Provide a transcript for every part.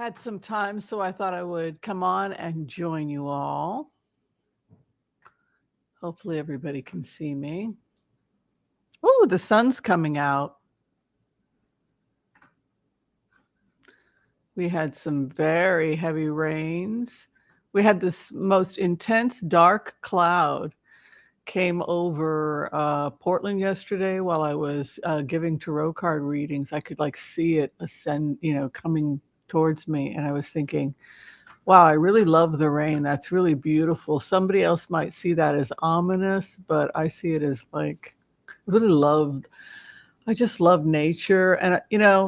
Had some time, so I thought I would come on and join you all. Hopefully, everybody can see me. Oh, the sun's coming out. We had some very heavy rains. We had this most intense dark cloud came over Portland yesterday while I was giving tarot card readings. I could like see it ascend, coming towards me. And I was thinking, wow, I really love the rain. That's really beautiful. Somebody else might see that as ominous, but I see it as like, I just love nature. And,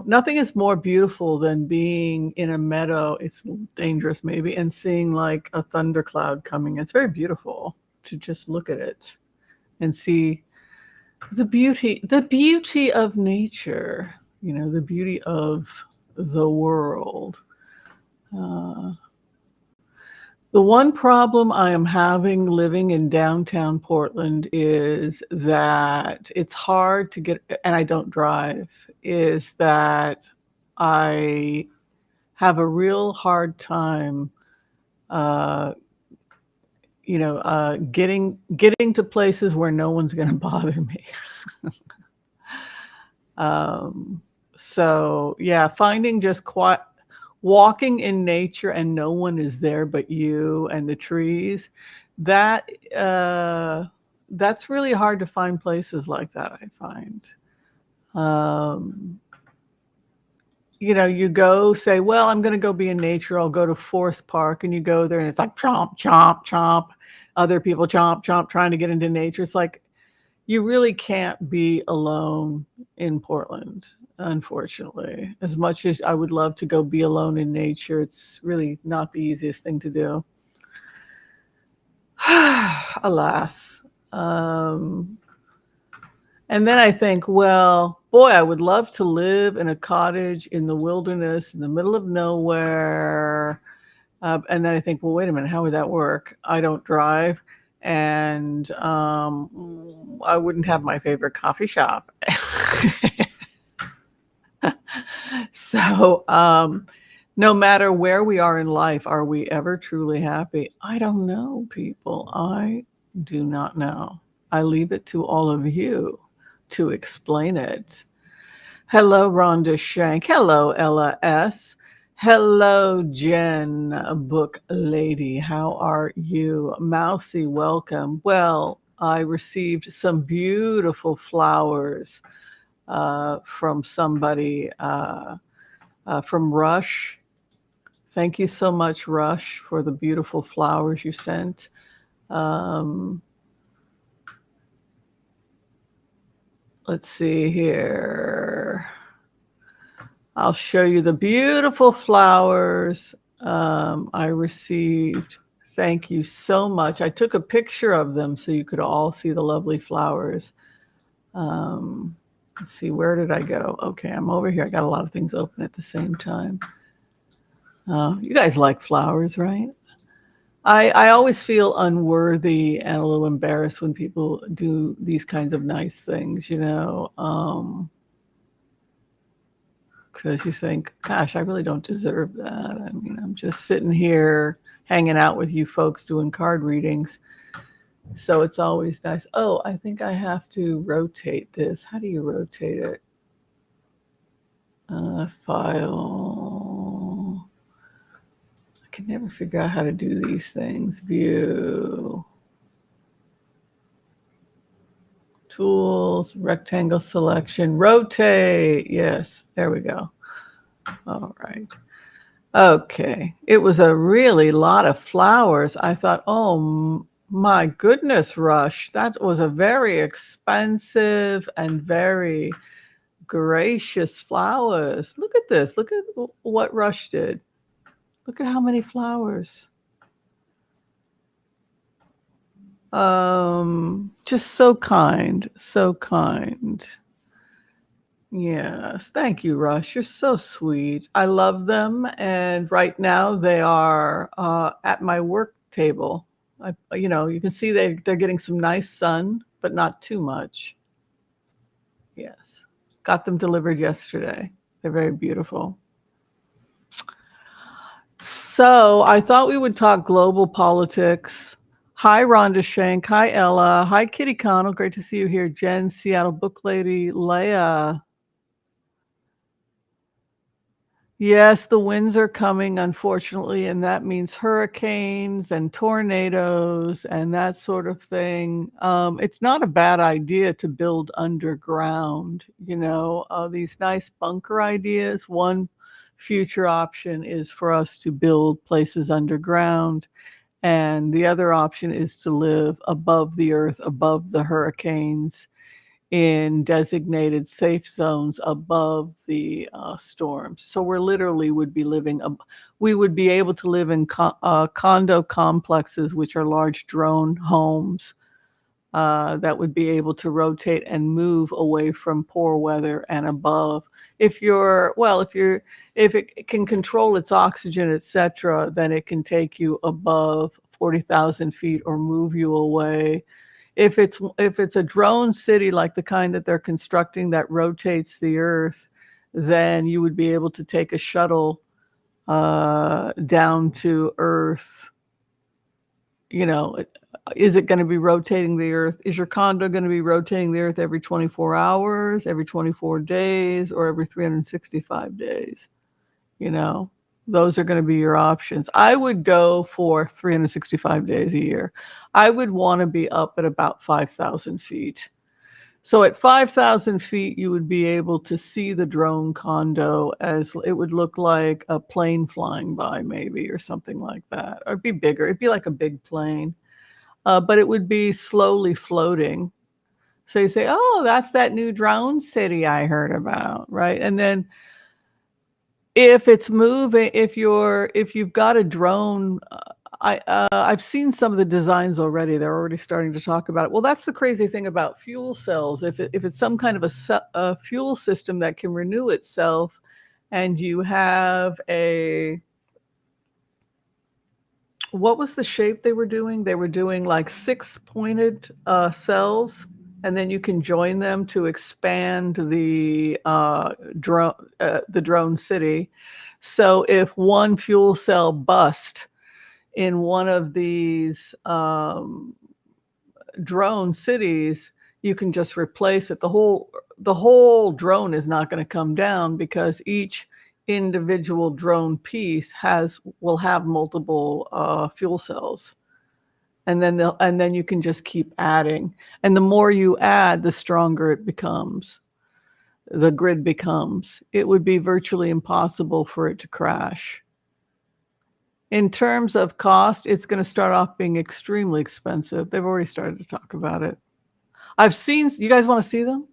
nothing is more beautiful than being in a meadow. It's dangerous maybe, and seeing like a thundercloud coming. It's very beautiful to just look at it and see the beauty of nature, the beauty of the world. The one problem I am having living in downtown Portland is that it's hard to get, and I don't drive, is that I have a real hard time, getting to places where no one's going to bother me. So yeah, finding just quiet, walking in nature and no one is there but you and the trees, that that's really hard to find places like that, I find. You go say, well, I'm going to go be in nature, I'll go to Forest Park, and you go there and it's like chomp chomp chomp, other people chomp chomp trying to get into nature. It's like you really can't be alone in Portland, unfortunately. As much as I would love to go be alone in nature, it's really not the easiest thing to do. Alas. And then I think, well, boy, I would love to live in a cottage in the wilderness in the middle of nowhere. And then I think, well, wait a minute, how would that work? I don't drive. And I wouldn't have my favorite coffee shop. So no matter where we are in life, are we ever truly happy? I don't know, people. I do not know. I leave it to all of you to explain it. Hello, Rhonda Shank. Hello, Ella S. Hello, Jen, Book Lady. How are you? Mousy, welcome. Well, I received some beautiful flowers from somebody, from Rush. Thank you so much, Rush, for the beautiful flowers you sent. Let's see here. I'll show you the beautiful flowers I received. Thank you so much. I took a picture of them so you could all see the lovely flowers. Let's see, where did I go? Okay, I'm over here. I got a lot of things open at the same time. You guys like flowers, right? I always feel unworthy and a little embarrassed when people do these kinds of nice things, because you think, gosh, I really don't deserve that. I mean, I'm just sitting here hanging out with you folks doing card readings. So it's always nice. Oh, I think I have to rotate this. How do you rotate it? File. I can never figure out how to do these things. View. Tools, rectangle selection, rotate. Yes, there we go. All right. Okay. It was a really lot of flowers. I thought, oh my goodness, Rush, that was a very expensive and very gracious flowers. Look at this. Look at what Rush did. Look at how many flowers. Just so kind, so kind. Yes, thank you, Rush. You're so sweet. I love them, and right now they are at my work table. You can see they're getting some nice sun, but not too much. Yes, got them delivered yesterday. They're very beautiful. So I thought we would talk global politics. Hi, Rhonda Shank. Hi, Ella. Hi, Kitty Connell. Great to see you here. Jen, Seattle Book Lady, Leah. Yes, the winds are coming, unfortunately, and that means hurricanes and tornadoes and that sort of thing. It's not a bad idea to build underground, these nice bunker ideas. One future option is for us to build places underground, and the other option is to live above the earth, above the hurricanes, in designated safe zones above the storms. So we're literally we would be able to live in condo complexes, which are large drone homes that would be able to rotate and move away from poor weather and above. If it can control its oxygen, etc., then it can take you above 40,000 feet or move you away. If it's a drone city like the kind that they're constructing that rotates the earth, then you would be able to take a shuttle down to earth. Is it going to be rotating the earth? Is your condo going to be rotating the earth every 24 hours, every 24 days, or every 365 days? Those are going to be your options. I would go for 365 days a year. I would want to be up at about 5,000 feet. So at 5,000 feet, you would be able to see the drone condo as it would look like a plane flying by, maybe, or something like that. Or it'd be bigger. It'd be like a big plane, but it would be slowly floating. So you say, oh, that's that new drone city I heard about, right? And then if it's moving, if you've got a drone, I've seen some of the designs already. They're already starting to talk about it. Well, that's the crazy thing about fuel cells. If it's some kind of a fuel system that can renew itself, and you have what was the shape they were doing? They were doing like 6-pointed cells, and then you can join them to expand the drone city. So if one fuel cell bust in one of these drone cities, you can just replace it. The whole drone is not going to come down, because each individual drone piece will have multiple fuel cells. And then you can just keep adding. And the more you add, the stronger it becomes. The grid becomes. It would be virtually impossible for it to crash. In terms of cost, it's going to start off being extremely expensive. They've already started to talk about it. You guys want to see them?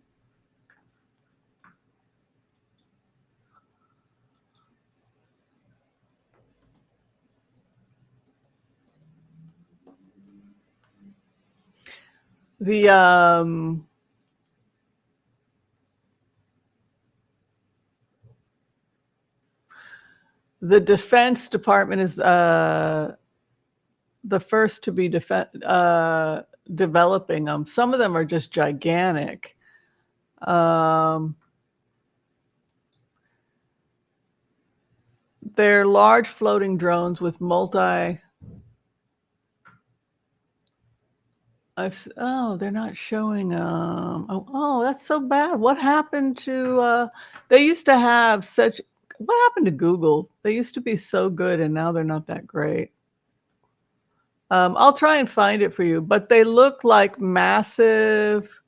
The Defense Department is the first to be developing them. Some of them are just gigantic. They're large floating drones with they're not showing that's so bad. What happened to they used to have what happened to Google? They used to be so good, and now they're not that great. I'll try and find it for you, but they look like massive.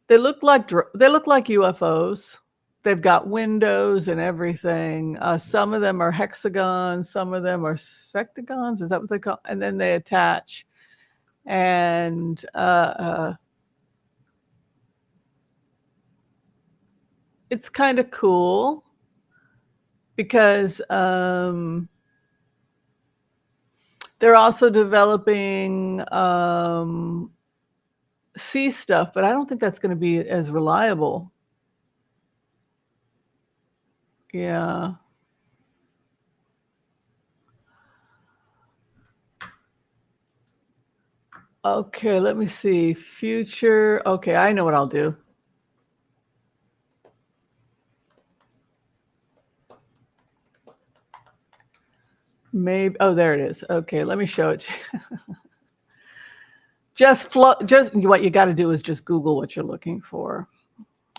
They look like UFOs. They've got windows and everything. Some of them are hexagons, some of them are sectagons. Is that what they call? And then they attach. And it's kind of cool because they're also developing sea stuff, but I don't think that's going to be as reliable. Yeah. Okay, let me see. Future. Okay, I know what I'll do. Maybe, oh, there it is. Okay, let me show it to you. Just what you got to do is just Google what you're looking for.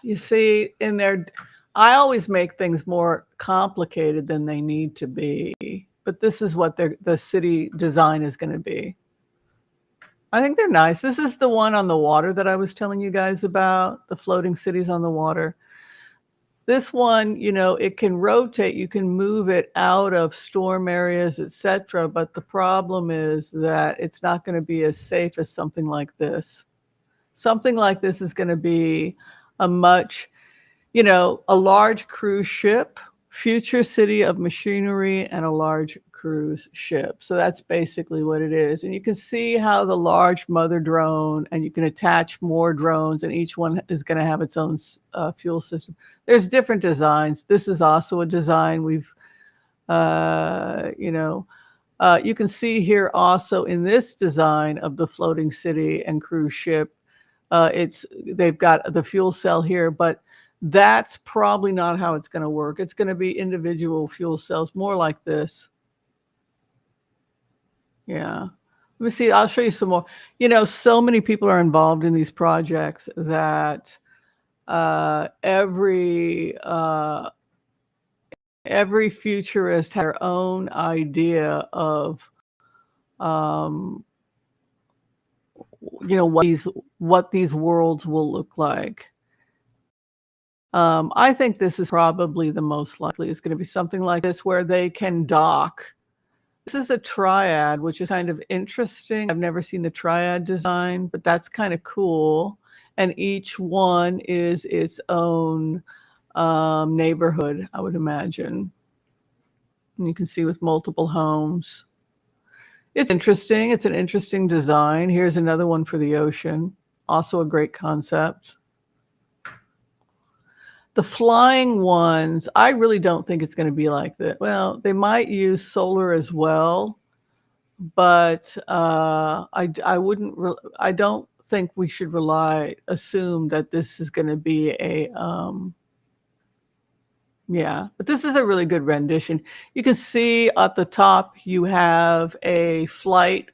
You see in there, I always make things more complicated than they need to be, but this is what the city design is going to be. I think they're nice. This is the one on the water that I was telling you guys about, the floating cities on the water. This one, it can rotate, you can move it out of storm areas, etc. But the problem is that it's not going to be as safe as something like this. Something like this is going to be a large cruise ship, future city of machinery, and a large cruise ship. So that's basically what it is. And you can see how the large mother drone, and you can attach more drones, and each one is going to have its own fuel system. There's different designs. This is also a design we've, you can see here also in this design of the floating city and cruise ship, they've got the fuel cell here, but that's probably not how it's going to work. It's going to be individual fuel cells, more like this. Yeah. Let me see. I'll show you some more. So many people are involved in these projects that every futurist has their own idea of what these worlds will look like. I think this is probably the most likely. It's going to be something like this where they can dock. This is a triad, which is kind of interesting. I've never seen the triad design, but that's kind of cool. And each one is its own neighborhood, I would imagine. And you can see with multiple homes. It's interesting. It's an interesting design. Here's another one for the ocean. Also a great concept. The flying ones, I really don't think it's going to be like that. Well, they might use solar as well, but I don't think we should assume that this is going to be a, but this is a really good rendition. You can see at the top, you have a flight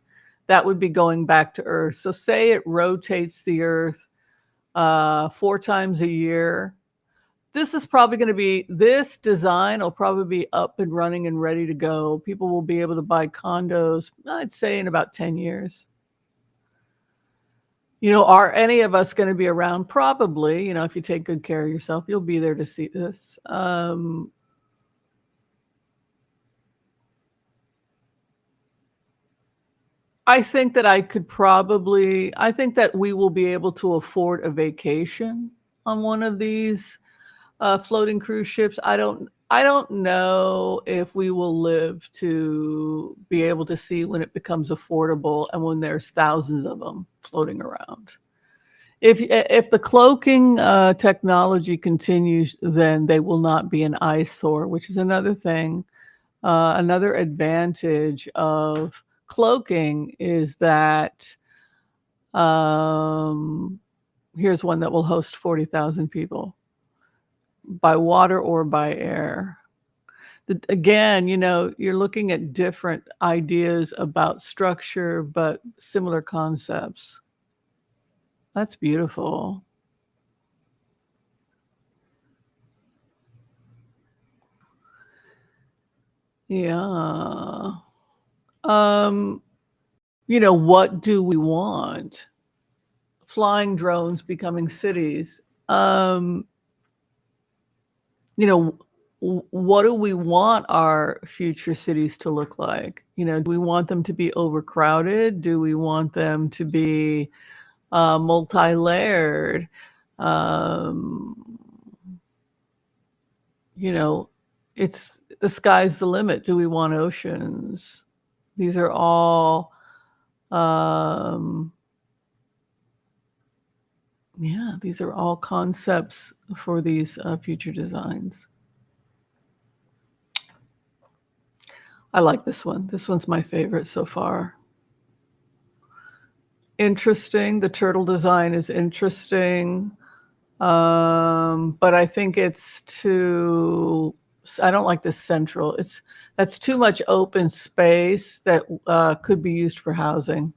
that would be going back to Earth. So say it rotates the Earth 4 times a year. This design will probably be up and running and ready to go. People will be able to buy condos, I'd say, in about 10 years. Are any of us going to be around? Probably. If you take good care of yourself, you'll be there to see this. I think that I think that we will be able to afford a vacation on one of these floating cruise ships. I don't know if we will live to be able to see when it becomes affordable and when there's thousands of them floating around. If the cloaking technology continues, then they will not be an eyesore, which is another thing. Another advantage of cloaking is that here's one that will host 40,000 people. By water or by air. Again, you're looking at different ideas about structure, but similar concepts. That's beautiful. Yeah. What do we want? Flying drones becoming cities. What do we want our future cities to look like? Do we want them to be overcrowded? Do we want them to be multi-layered? It's the sky's the limit. Do we want oceans? These are all, these are all concepts for these future designs. I like this one. This one's my favorite so far. Interesting. The turtle design is interesting. But I think it's too I don't like the central. That's too much open space that could be used for housing.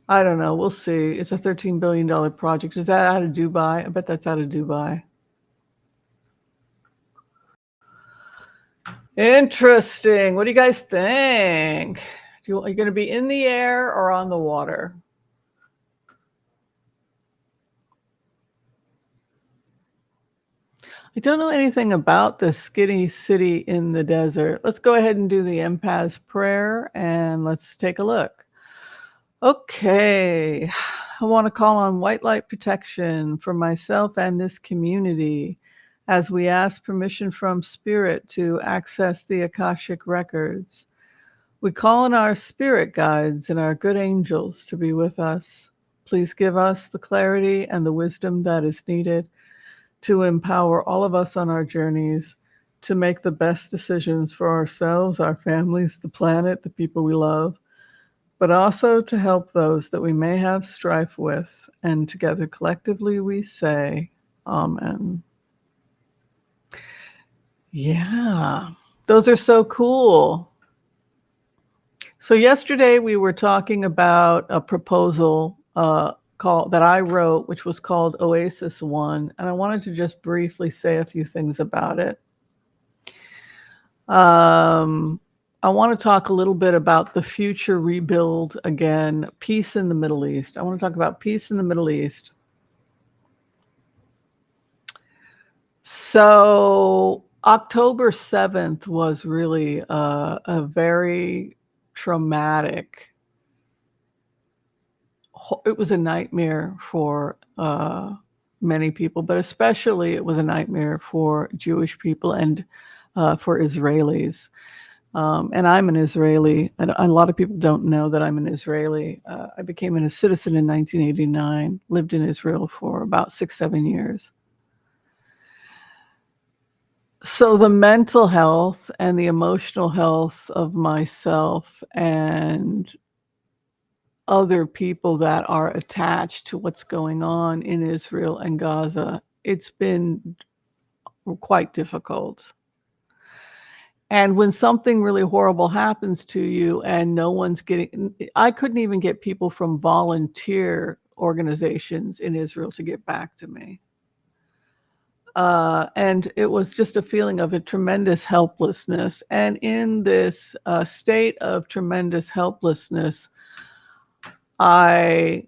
I don't know. We'll see. It's a $13 billion project. Is that out of Dubai? I bet that's out of Dubai. Interesting. What do you guys think? Are you going to be in the air or on the water? I don't know anything about the skinny city in the desert. Let's go ahead and do the empath's prayer and let's take a look. Okay. I want to call on white light protection for myself and this community as we ask permission from Spirit to access the Akashic records. We call on our spirit guides and our good angels to be with us. Please give us the clarity and the wisdom that is needed to empower all of us on our journeys to make the best decisions for ourselves, our families, the planet, the people we love, but also to help those that we may have strife with. And together, collectively, we say, Amen. Yeah, those are so cool. So yesterday we were talking about a proposal that I wrote, which was called Oasis 1, and I wanted to just briefly say a few things about it. I want to talk a little bit about the future rebuild again, peace in the Middle East. I want to talk about peace in the Middle East. So October 7th was really a very traumatic. It was a nightmare for many people, but especially it was a nightmare for Jewish people and for Israelis. And I'm an Israeli, and a lot of people don't know that I'm an Israeli. I became a citizen in 1989, lived in Israel for about 6-7 years. So the mental health and the emotional health of myself and other people that are attached to what's going on in Israel and Gaza, it's been quite difficult. And when something really horrible happens to you and no one's I couldn't even get people from volunteer organizations in Israel to get back to me. And it was just a feeling of a tremendous helplessness. And in this state of tremendous helplessness, I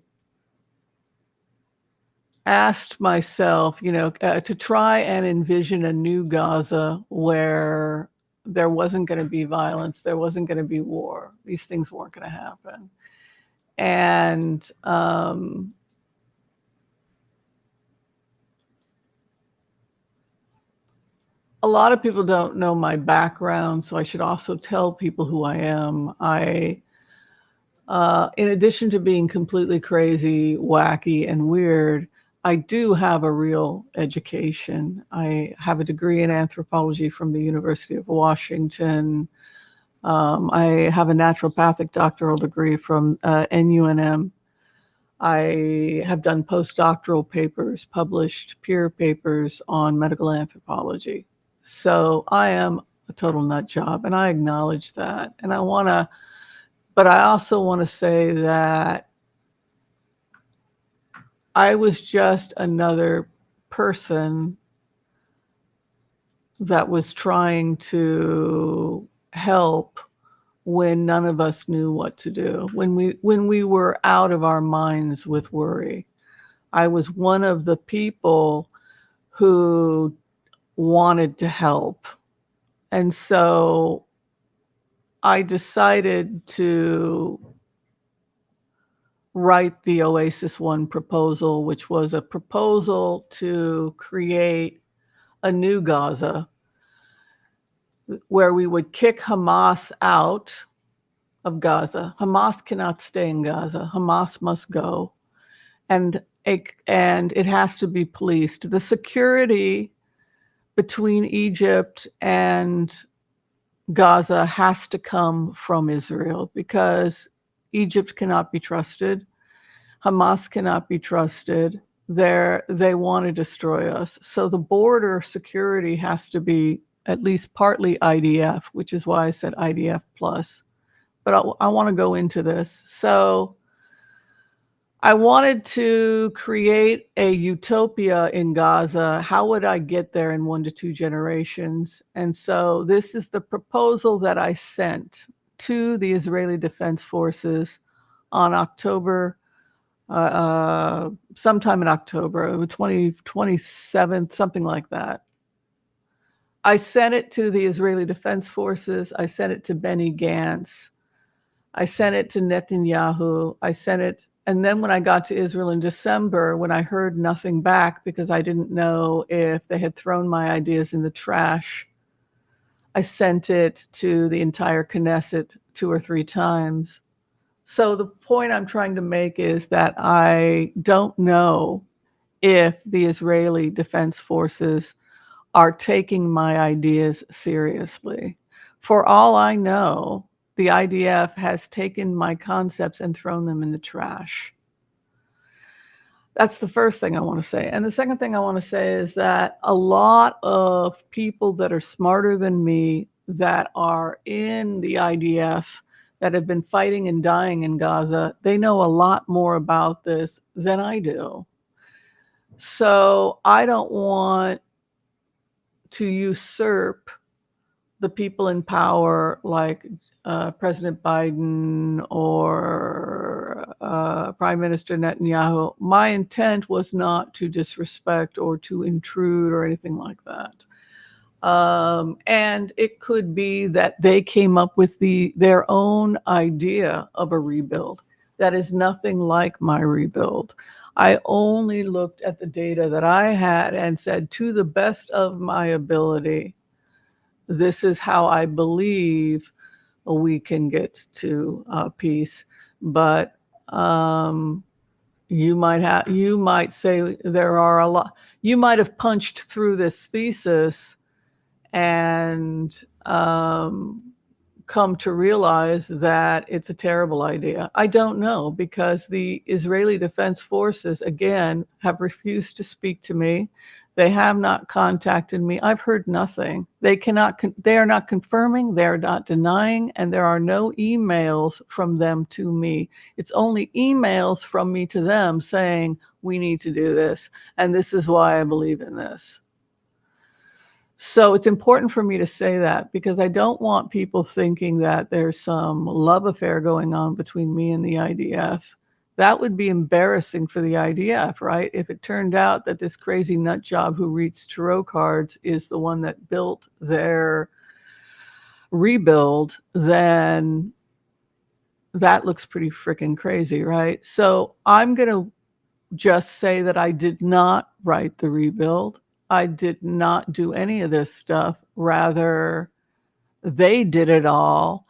asked myself, to try and envision a new Gaza where there wasn't going to be violence, there wasn't going to be war. These things weren't going to happen. And a lot of people don't know my background, so I should also tell people who I am. In addition to being completely crazy, wacky, and weird, I do have a real education. I have a degree in anthropology from the University of Washington. I have a naturopathic doctoral degree from NUNM. I have done postdoctoral papers, published peer papers on medical anthropology. So I am a total nut job, and I acknowledge that. And but I also want to say that I was just another person that was trying to help when none of us knew what to do, when we were out of our minds with worry. I was one of the people who wanted to help. And so I decided to write the Oasis 1 proposal, which was a proposal to create a new Gaza where we would kick Hamas out of Gaza. Hamas cannot stay in Gaza. Hamas must go. And it has to be policed. The security between Egypt and Gaza has to come from Israel because Egypt cannot be trusted. Hamas cannot be trusted. They want to destroy us. So the border security has to be at least partly IDF, which is why I said IDF plus. But I want to go into this. So I wanted to create a utopia in Gaza. How would I get there in 1 to 2 generations? And so this is the proposal that I sent to the Israeli Defense Forces on October, sometime in October, 27th, something like that. I sent it to the Israeli Defense Forces. I sent it to Benny Gantz. I sent it to Netanyahu. I sent it. And then when I got to Israel in December, when I heard nothing back because I didn't know if they had thrown my ideas in the trash, I sent it to the entire Knesset 2 or 3 times. So the point I'm trying to make is that I don't know if the Israeli Defense Forces are taking my ideas seriously. For all I know, the IDF has taken my concepts and thrown them in the trash. That's the first thing I want to say. And the second thing I want to say is that a lot of people that are smarter than me, that are in the IDF, that have been fighting and dying in Gaza, they know a lot more about this than I do. So I don't want to usurp the people in power like President Biden or Prime Minister Netanyahu. My intent was not to disrespect or to intrude or anything like that. And it could be that they came up with their own idea of a rebuild that is nothing like my rebuild. I only looked at the data that I had and said, to the best of my ability, this is how I believe we can get to peace. But you might say there are a lot. You might have punched through this thesis and come to realize that it's a terrible idea. I don't know, because the Israeli Defense Forces, again, have refused to speak to me. They have not contacted me. I've heard nothing. They are not confirming, they're not denying, and there are no emails from them to me. It's only emails from me to them saying, we need to do this, and this is why I believe in this. So it's important for me to say that, because I don't want people thinking that there's some love affair going on between me and the IDF. That would be embarrassing for the IDF, right? If it turned out that this crazy nut job who reads tarot cards is the one that built their rebuild, then that looks pretty freaking crazy, right? So I'm going to just say that I did not write the rebuild. I did not do any of this stuff. Rather, they did it all.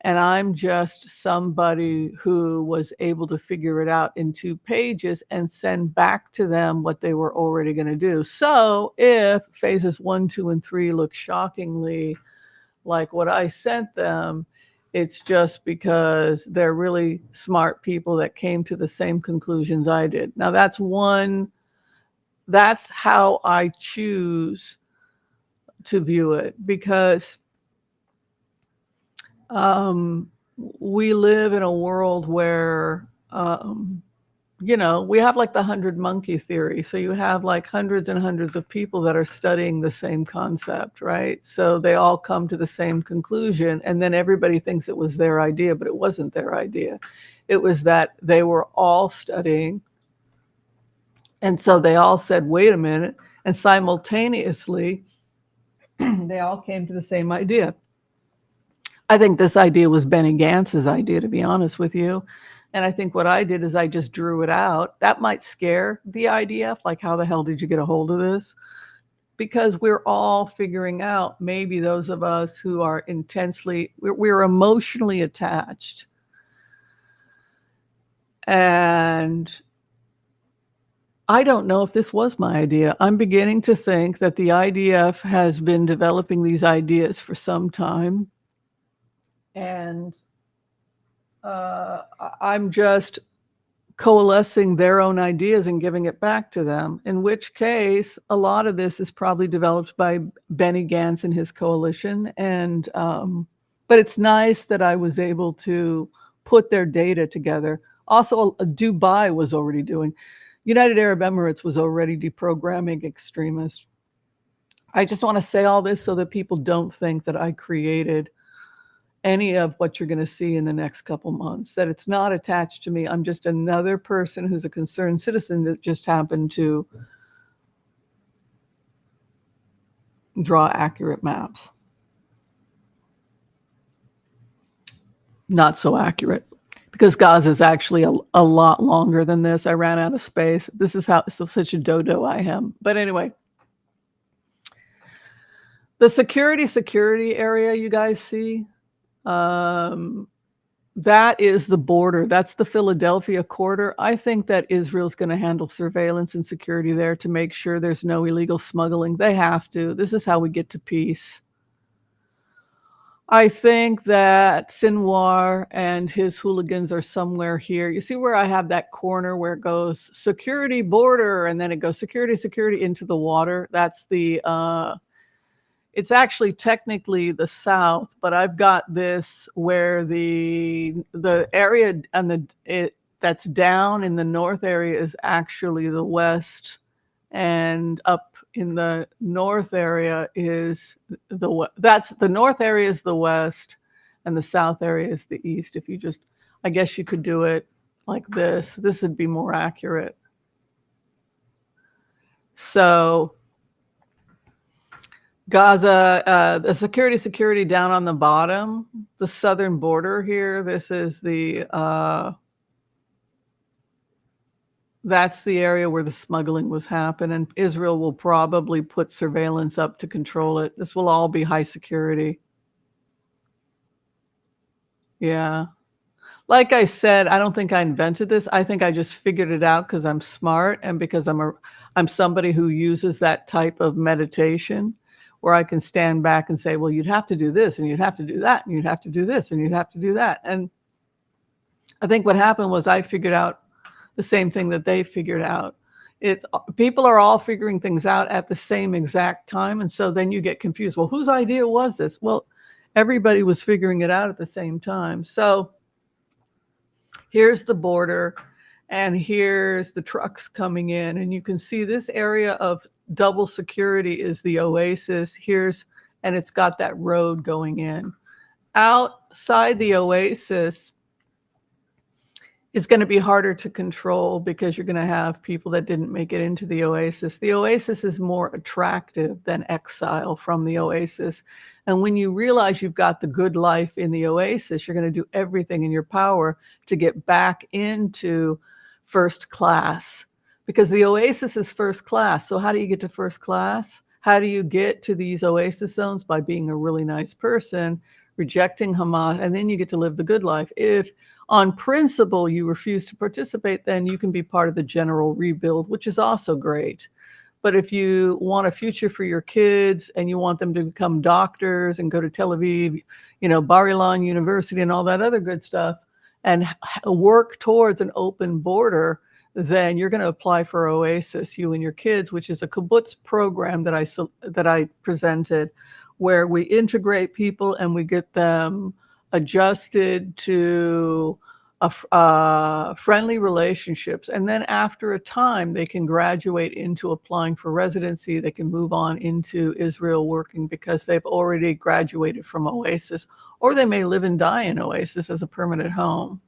And I'm just somebody who was able to figure it out in 2 pages and send back to them what they were already going to do. So if phases 1, 2, and 3 look shockingly like what I sent them, it's just because they're really smart people that came to the same conclusions I did. Now, that's how I choose to view it, because we live in a world where, we have like the 100 monkey theory. So you have like hundreds and hundreds of people that are studying the same concept, right? So they all come to the same conclusion, and then everybody thinks it was their idea, but it wasn't their idea. It was that they were all studying. And so they all said, wait a minute. And simultaneously, they all came to the same idea. I think this idea was Benny Gantz's idea, to be honest with you. And I think what I did is I just drew it out. That might scare the IDF, like, how the hell did you get a hold of this? Because we're all figuring out, maybe those of us who are we're emotionally attached. And I don't know if this was my idea. I'm beginning to think that the IDF has been developing these ideas for some time. And I'm just coalescing their own ideas and giving it back to them, in which case a lot of this is probably developed by Benny Gantz and his coalition. And but it's nice that I was able to put their data together. Also, Dubai was already doing, United Arab Emirates was already deprogramming extremists. I just want to say all this so that people don't think that I created any of what you're going to see in the next couple months, that it's not attached to me. I'm just another person who's a concerned citizen that just happened to draw accurate maps. Not so accurate, because Gaza is actually a lot longer than this. I ran out of space. This is how such a dodo I am. But anyway, the security area you guys see, that is the border. That's the Philadelphia corridor. I think that Israel's going to handle surveillance and security there to make sure there's no illegal smuggling. They have to. This is how we get to peace. I think that Sinwar and his hooligans are somewhere here. You see where I have that corner where it goes security border, and then it goes security into the water. That's the it's actually technically the south, but I've got this where the area and that's down in the north area is actually the west, and up in the north area is the north area is the west, and the south area is the east. If you just, I guess you could do it like this. This would be more accurate. So Gaza, the security down on the bottom, the southern border here. This is that's the area where the smuggling was happening. Israel will probably put surveillance up to control it. This will all be high security. Yeah. Like I said, I don't think I invented this. I think I just figured it out because I'm smart and because I'm somebody who uses that type of meditation, where I can stand back and say, well, you'd have to do this, and you'd have to do that, and you'd have to do this, and you'd have to do that. And I think what happened was I figured out the same thing that they figured out. People are all figuring things out at the same exact time. And so then you get confused. Well, whose idea was this? Well, everybody was figuring it out at the same time. So here's the border, and here's the trucks coming in. And you can see this area of double security is the Oasis. And it's got that road going in. Outside the Oasis, it's going to be harder to control because you're going to have people that didn't make it into the Oasis. The Oasis is more attractive than exile from the Oasis. And when you realize you've got the good life in the Oasis, you're going to do everything in your power to get back into first class, because the Oasis is first class. So how do you get to first class? How do you get to these Oasis zones? By being a really nice person, rejecting Hamas, and then you get to live the good life. If on principle you refuse to participate, then you can be part of the general rebuild, which is also great. But if you want a future for your kids and you want them to become doctors and go to Tel Aviv, Bar Ilan University and all that other good stuff, and work towards an open border, then you're going to apply for Oasis, you and your kids, which is a kibbutz program that I presented, where we integrate people and we get them adjusted to friendly relationships. And then after a time, they can graduate into applying for residency. They can move on into Israel working because they've already graduated from Oasis, or they may live and die in Oasis as a permanent home.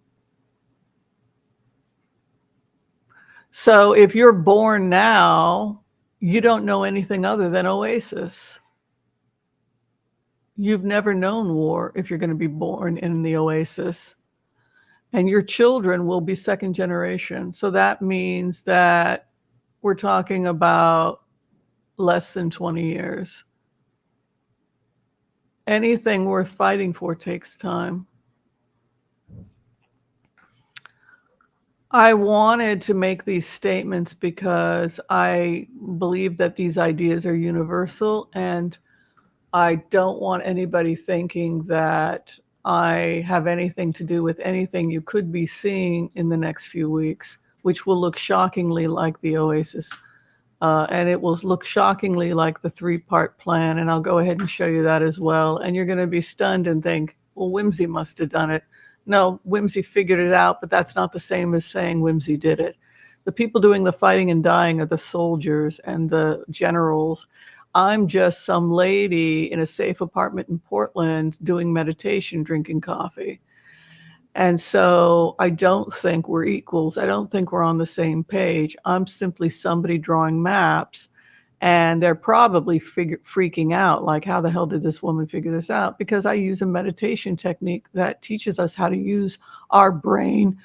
So if you're born now, you don't know anything other than Oasis. You've never known war if you're going to be born in the Oasis. And your children will be second generation. So that means that we're talking about less than 20 years. Anything worth fighting for takes time. I wanted to make these statements because I believe that these ideas are universal, and I don't want anybody thinking that I have anything to do with anything you could be seeing in the next few weeks, which will look shockingly like the Oasis. And it will look shockingly like the 3-part plan. And I'll go ahead and show you that as well. And you're going to be stunned and think, well, Whimsy must have done it. No, Whimsy figured it out, but that's not the same as saying Whimsy did it. The people doing the fighting and dying are the soldiers and the generals. I'm just some lady in a safe apartment in Portland doing meditation, drinking coffee. And so I don't think we're equals. I don't think we're on the same page. I'm simply somebody drawing maps, and they're probably freaking out, like, how the hell did this woman figure this out? Because I use a meditation technique that teaches us how to use our brain,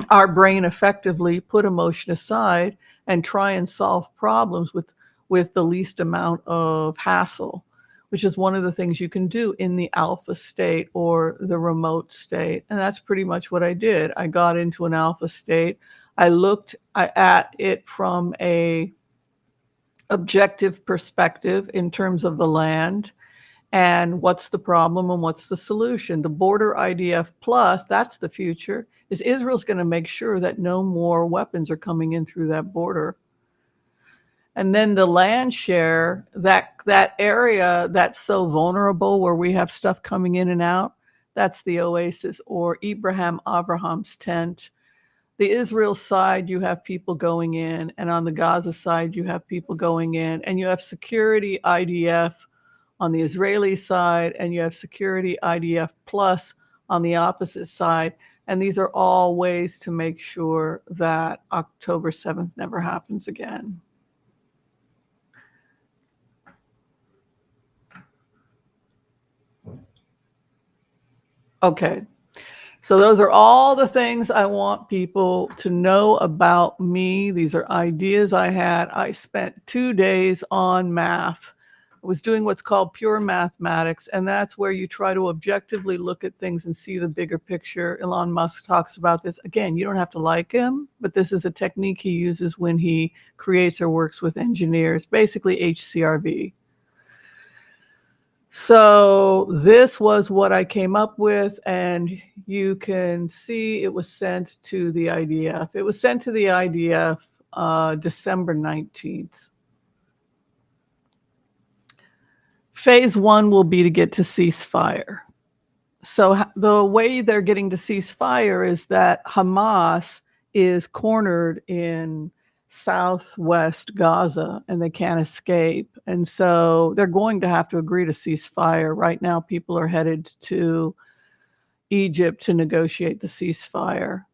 our brain effectively, put emotion aside, and try and solve problems with the least amount of hassle, which is one of the things you can do in the alpha state or the remote state. And that's pretty much what I did. I got into an alpha state. I looked at it from a objective perspective in terms of the land and what's the problem and what's the solution. The border IDF plus, that's the future, is Israel's going to make sure that no more weapons are coming in through that border. And then the land share, that area that's so vulnerable where we have stuff coming in and out, that's the Oasis or Abraham's tent. The Israel side, you have people going in, and on the Gaza side, you have people going in, and you have security IDF on the Israeli side, and you have security IDF plus on the opposite side. And these are all ways to make sure that October 7th never happens again. Okay, so those are all the things I want people to know about me. These are ideas I had. I spent 2 days on math. I was doing what's called pure mathematics, and that's where you try to objectively look at things and see the bigger picture. Elon Musk talks about this. Again, you don't have to like him, but this is a technique he uses when he creates or works with engineers, basically HCRV. So this was what I came up with, and you can see it was sent to the IDF. It was sent to the IDF December 19th. Phase 1 will be to get to ceasefire. So the way they're getting to ceasefire is that Hamas is cornered in southwest Gaza and they can't escape. And so they're going to have to agree to ceasefire. Right now, people are headed to Egypt to negotiate the ceasefire.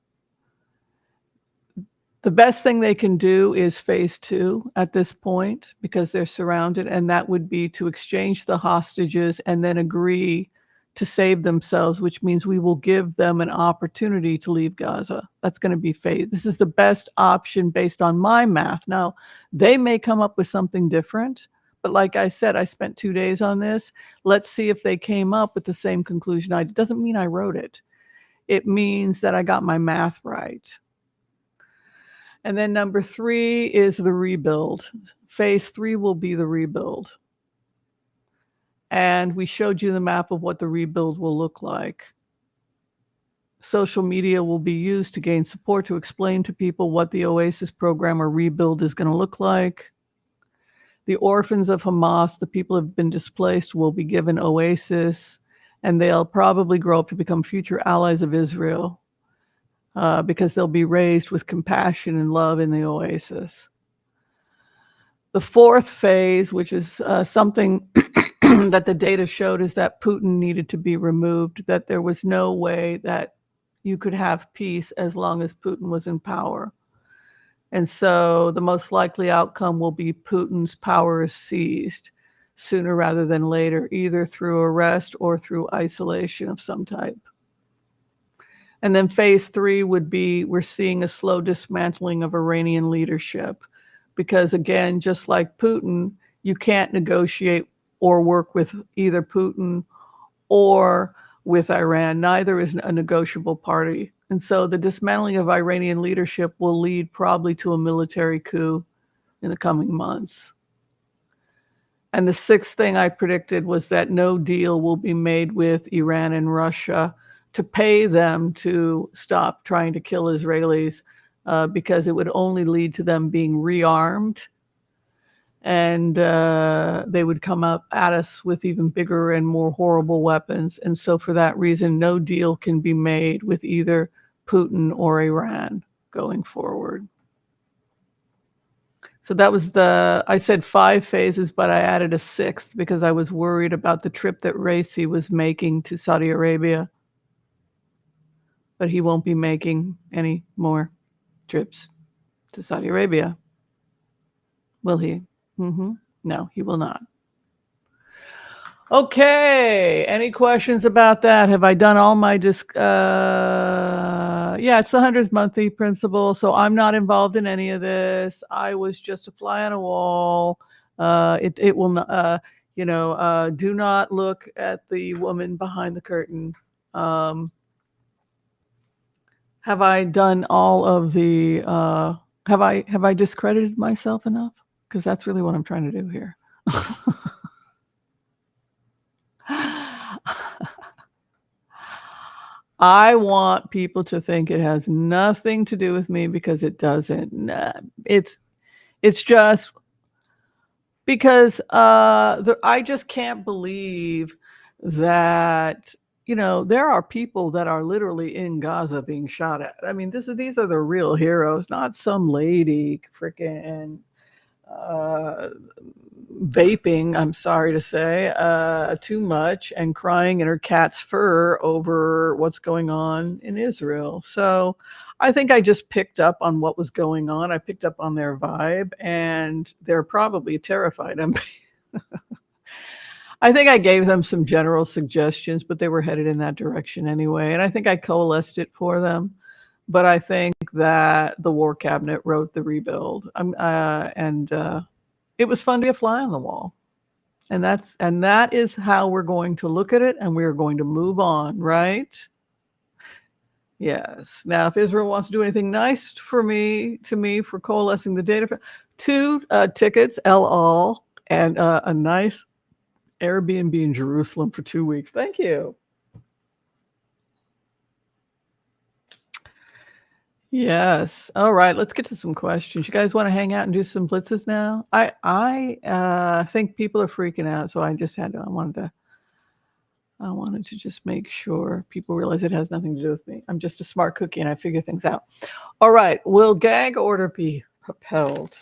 The best thing they can do is phase 2 at this point because they're surrounded, and that would be to exchange the hostages and then agree to save themselves, which means we will give them an opportunity to leave Gaza. That's going to be phase. This is the best option based on my math. Now, they may come up with something different, but like I said, I spent 2 days on this. Let's see if they came up with the same conclusion. It doesn't mean I wrote it. It means that I got my math right. And then number 3 is the rebuild. Phase 3 will be the rebuild. And we showed you the map of what the rebuild will look like. Social media will be used to gain support to explain to people what the Oasis program or rebuild is going to look like. The orphans of Hamas, the people who have been displaced, will be given Oasis, and they'll probably grow up to become future allies of Israel because they'll be raised with compassion and love in the Oasis. The 4th phase, which is something that the data showed, is that Putin needed to be removed, that there was no way that you could have peace as long as Putin was in power. And so the most likely outcome will be Putin's power is seized sooner rather than later, either through arrest or through isolation of some type. And then phase 3 would be, we're seeing a slow dismantling of Iranian leadership. Because again, just like Putin, you can't negotiate or work with either Putin or with Iran. Neither is a negotiable party. And so the dismantling of Iranian leadership will lead probably to a military coup in the coming months. And the sixth thing I predicted was that no deal will be made with Iran and Russia to pay them to stop trying to kill Israelis, because it would only lead to them being rearmed, and they would come up at us with even bigger and more horrible weapons. And so for that reason, no deal can be made with either Putin or Iran going forward. So that was I said 5 phases, but I added a sixth because I was worried about the trip that Raisi was making to Saudi Arabia. But he won't be making any more trips to Saudi Arabia. Will he? No, he will not. Okay. Any questions about that? Have I done all my yeah, it's the 100th monthly principle. So I'm not involved in any of this. I was just a fly on a wall. It will not, do not look at the woman behind the curtain. Have I done all of the, have I discredited myself enough? Because that's really what I'm trying to do here. I want people to think it has nothing to do with me, because it doesn't. It's just because I just can't believe that, there are people that are literally in Gaza being shot at. I mean, these are the real heroes, not some lady freaking vaping, I'm sorry to say, too much and crying in her cat's fur over what's going on in Israel. So I think I just picked up on what was going on. I picked up on their vibe, and they're probably terrified. I think I gave them some general suggestions, but they were headed in that direction anyway. And I think I coalesced it for them. But I think that the War Cabinet wrote the rebuild. It was fun to be a fly on the wall. And that is how we're going to look at it, and we're going to move on, right? Yes. Now, if Israel wants to do anything nice to me for coalescing the data, 2 tickets, El Al, and a nice Airbnb in Jerusalem for 2 weeks. Thank you. Yes. All right. Let's get to some questions. You guys want to hang out and do some blitzes now? I think people are freaking out, so I wanted to just make sure people realize it has nothing to do with me. I'm just a smart cookie and I figure things out. All right. Will gag order be upheld?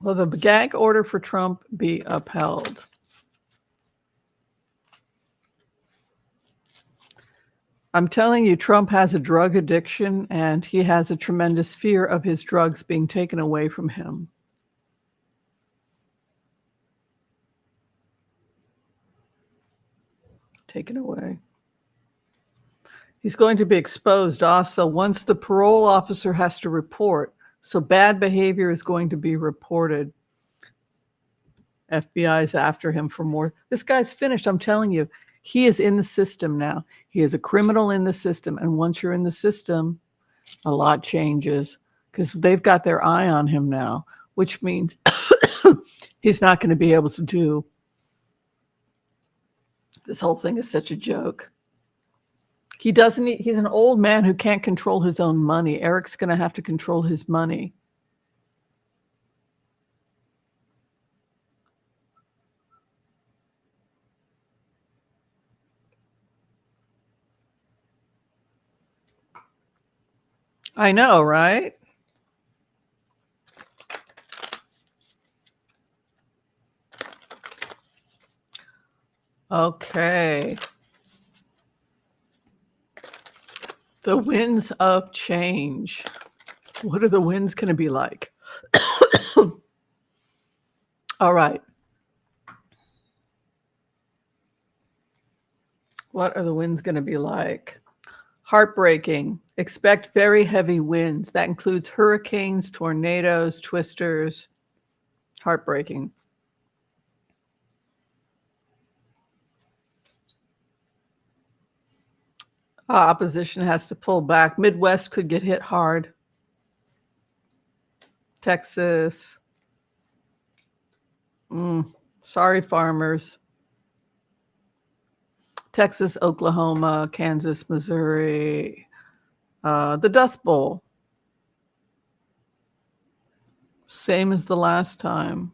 Will the gag order for Trump be upheld? I'm telling you, Trump has a drug addiction, and he has a tremendous fear of his drugs being taken away from him. Taken away. He's going to be exposed also once the parole officer has to report. So bad behavior is going to be reported. FBI is after him for more. This guy's finished. I'm telling you, he is in the system now. He is a criminal in the system. And once you're in the system, a lot changes, because they've got their eye on him now, which means he's not going to be able to do. This whole thing is such a joke. He's an old man who can't control his own money. Eric's going to have to control his money. I know, right? Okay. The winds of change. What are the winds going to be like? All right. What are the winds going to be like? Heartbreaking. Expect very heavy winds. That includes hurricanes, tornadoes, twisters. Heartbreaking. Opposition has to pull back. Midwest could get hit hard. Texas. Sorry, farmers. Texas, Oklahoma, Kansas, Missouri. The Dust Bowl. Same as the last time.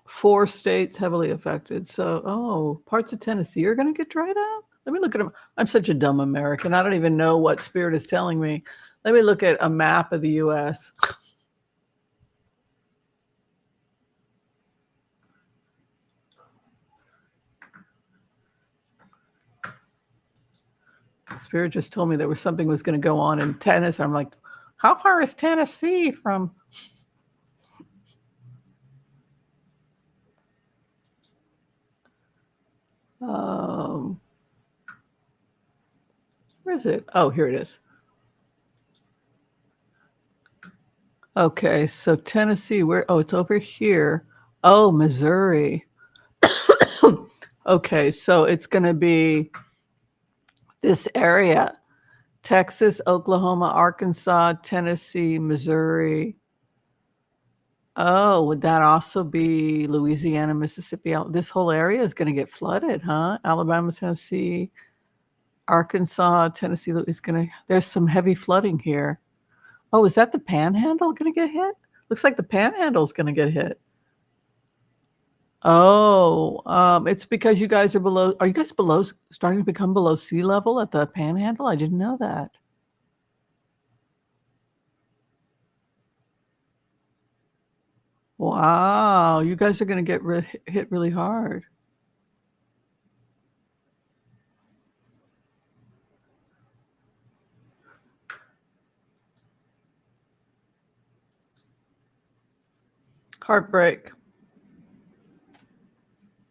4 states heavily affected. So, parts of Tennessee are going to get dried out? Let me look at them. I'm such a dumb American. I don't even know what Spirit is telling me. Let me look at a map of the U.S. Spirit just told me there was something was going to go on in Tennessee. I'm like, how far is Tennessee from? Where is it? Oh, here it is. Okay, so Tennessee, where? Oh, it's over here. Oh, Missouri. Okay, so it's going to be this area: Texas, Oklahoma, Arkansas, Tennessee, Missouri. Oh, would that also be Louisiana, Mississippi? This whole area is going to get flooded, huh? Alabama, Tennessee, Arkansas, Tennessee is going to. There's some heavy flooding here. Oh, is that the Panhandle going to get hit? Looks like the Panhandle is going to get hit. Oh, it's because you guys are below. Are you guys starting to become below sea level at the Panhandle? I didn't know that. Wow, you guys are going to get hit really hard. Heartbreak.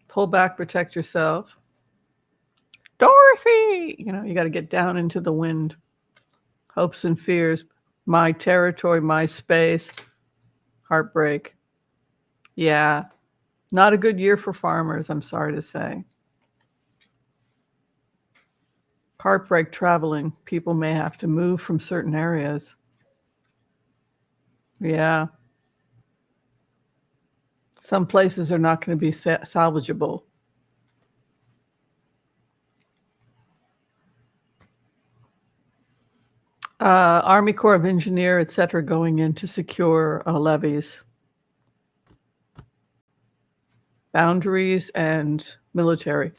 Pull back, protect yourself. Dorothy, you got to get down into the wind. Hopes and fears. My territory, my space. Heartbreak. Yeah. Not a good year for farmers, I'm sorry to say. Heartbreak traveling. People may have to move from certain areas. Yeah. Some places are not going to be salvageable. Army Corps of Engineer, et cetera, going in to secure levees, boundaries, and military.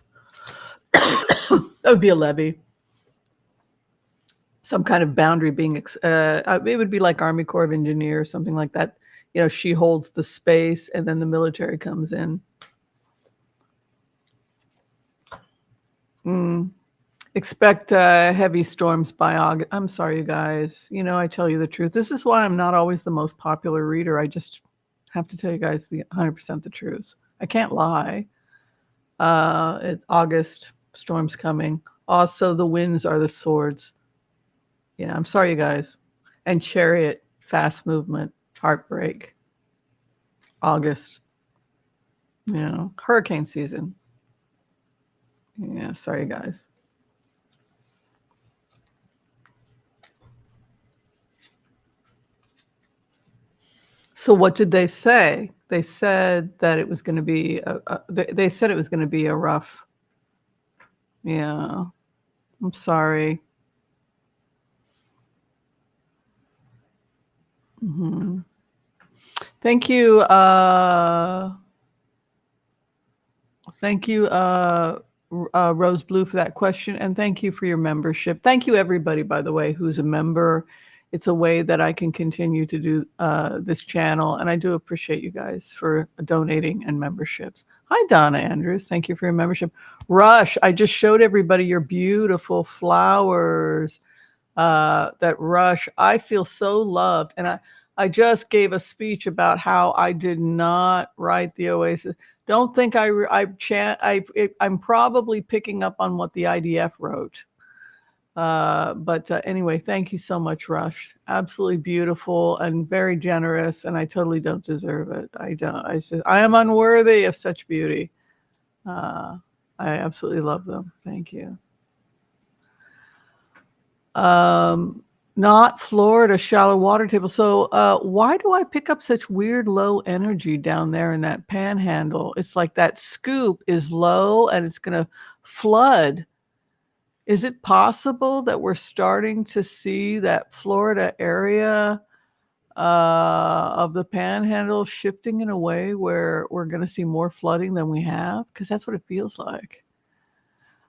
That would be a levee. Some kind of boundary being, it would be like Army Corps of Engineers, something like that. She holds the space and then the military comes in. Expect heavy storms by August. I'm sorry, you guys. I tell you the truth. This is why I'm not always the most popular reader. I just have to tell you guys the 100% the truth. I can't lie. It's August, storms coming. Also, the winds are the swords. Yeah, I'm sorry, you guys. And Chariot, fast movement, heartbreak. August. Hurricane season. Yeah, sorry, guys. So what did they say? They said that it was going to be. They said it was going to be a rough. Yeah, I'm sorry. Mm-hmm. Thank you. Thank you, Rose Blue, for that question, and thank you for your membership. Thank you, everybody, by the way, who's a member. It's a way that I can continue to do this channel, and I do appreciate you guys for donating and memberships. Hi, Donna Andrews. Thank you for your membership. Rush, I just showed everybody your beautiful flowers. That Rush, I feel so loved, and I just gave a speech about how I did not write the Oasis. Don't think I'm probably picking up on what the IDF wrote. But anyway, thank you so much, Rush. Absolutely beautiful and very generous, and I totally don't deserve it. I don't. I said I am unworthy of such beauty. I absolutely love them. Thank you. Not Florida, shallow water table. So why do I pick up such weird low energy down there in that panhandle? It's like that scoop is low and it's going to flood. Is it possible that we're starting to see that Florida area of the panhandle shifting in a way where we're going to see more flooding than we have? Because that's what it feels like.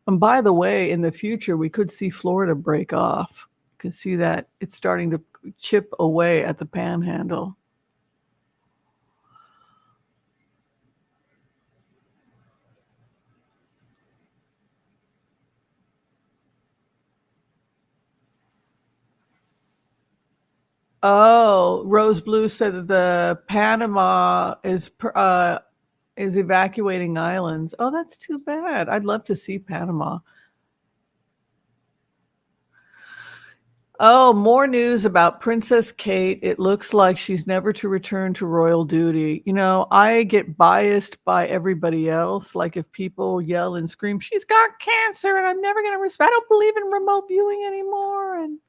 And by the way, in the future, we could see Florida break off. You can see that it's starting to chip away at the panhandle. Oh, Rose Blue said that the Panama is evacuating islands. Oh, that's too bad. I'd love to see Panama. Oh, more news about Princess Kate. It looks like she's never to return to royal duty. You know, I get biased by everybody else. Like if people yell and scream, she's got cancer and I'm never going to respect, I don't believe in remote viewing anymore. And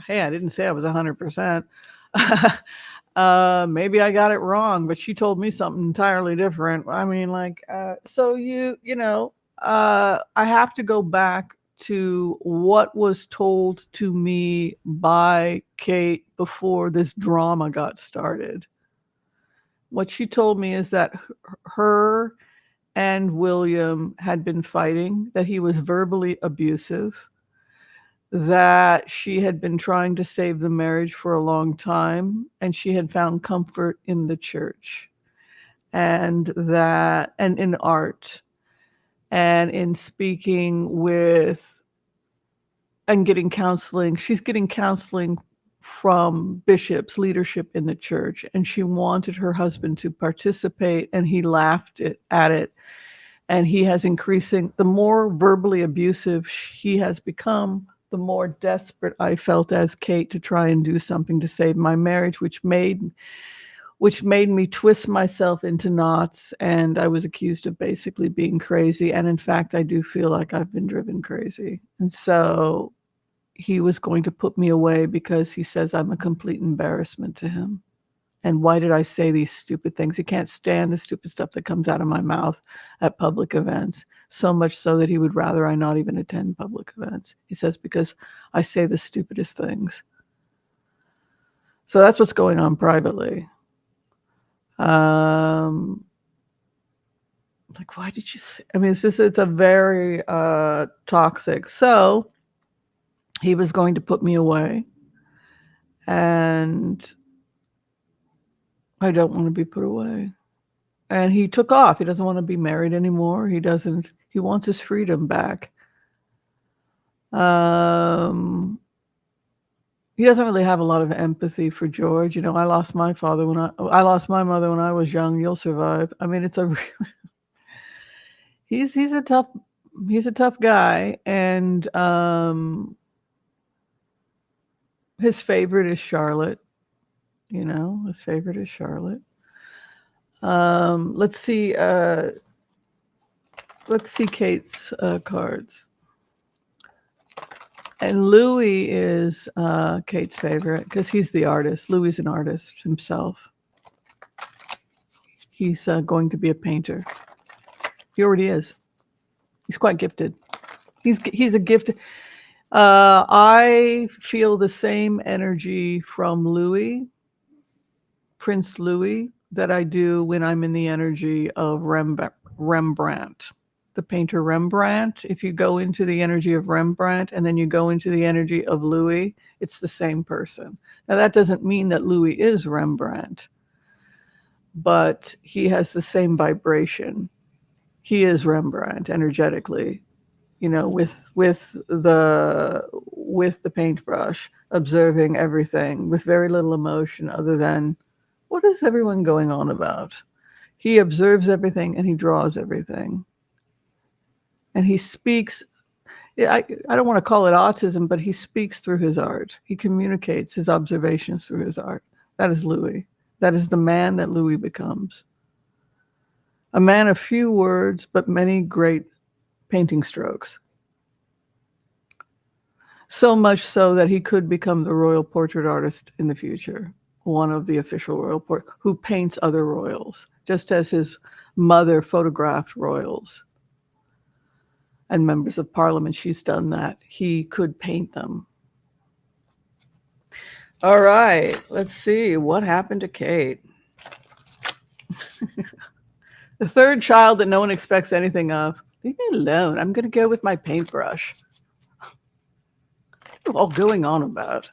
hey, I didn't say I was 100%. Maybe I got it wrong, but she told me something entirely different. I mean, like, so I have to go back to what was told to me by Kate before this drama got started. What she told me is that her and William had been fighting, that he was verbally abusive, that she had been trying to save the marriage for a long time, and she had found comfort in the church and in art and in speaking with and getting counseling. She's getting counseling from bishops, leadership in the church, and she wanted her husband to participate, and he laughed at it. And he has the more verbally abusive he has become, the more desperate I felt as Kate to try and do something to save my marriage, which made me twist myself into knots. And I was accused of basically being crazy. And in fact, I do feel like I've been driven crazy. And so he was going to put me away because he says I'm a complete embarrassment to him. And why did I say these stupid things? He can't stand the stupid stuff that comes out of my mouth at public events, so much so that he would rather I not even attend public events. He says, because I say the stupidest things. So that's what's going on privately. Like, why did you say? I mean, it's a very toxic. So he was going to put me away. And I don't want to be put away. And he took off. He doesn't want to be married anymore. He wants his freedom back. He doesn't really have a lot of empathy for George. You know, I lost my mother when I was young. You'll survive. I mean, he's a tough guy. And his favorite is Charlotte. You know, his favorite is Charlotte. Let's see Kate's cards. And Louis is Kate's favorite because he's the artist. Louis is an artist himself. He's going to be a painter. He already is. He's quite gifted. He's a gifted. I feel the same energy from Louis, Prince Louis, that I do when I'm in the energy of Rembrandt, the painter Rembrandt. If you go into the energy of Rembrandt and then you go into the energy of Louis, it's the same person. Now, that doesn't mean that Louis is Rembrandt, but he has the same vibration. He is Rembrandt energetically, you know, with the paintbrush, observing everything with very little emotion other than, what is everyone going on about? He observes everything and he draws everything. And he speaks, I don't want to call it autism, but he speaks through his art. He communicates his observations through his art. That is Louis. That is the man that Louis becomes. A man of few words, but many great painting strokes. So much so that he could become the royal portrait artist in the future, one of the official royal who paints other royals, just as his mother photographed royals and members of parliament. She's done that. He could paint them. All right, let's see what happened to Kate. The third child that no one expects anything of. Leave me alone. I'm going to go with my paintbrush. What are you all going on about?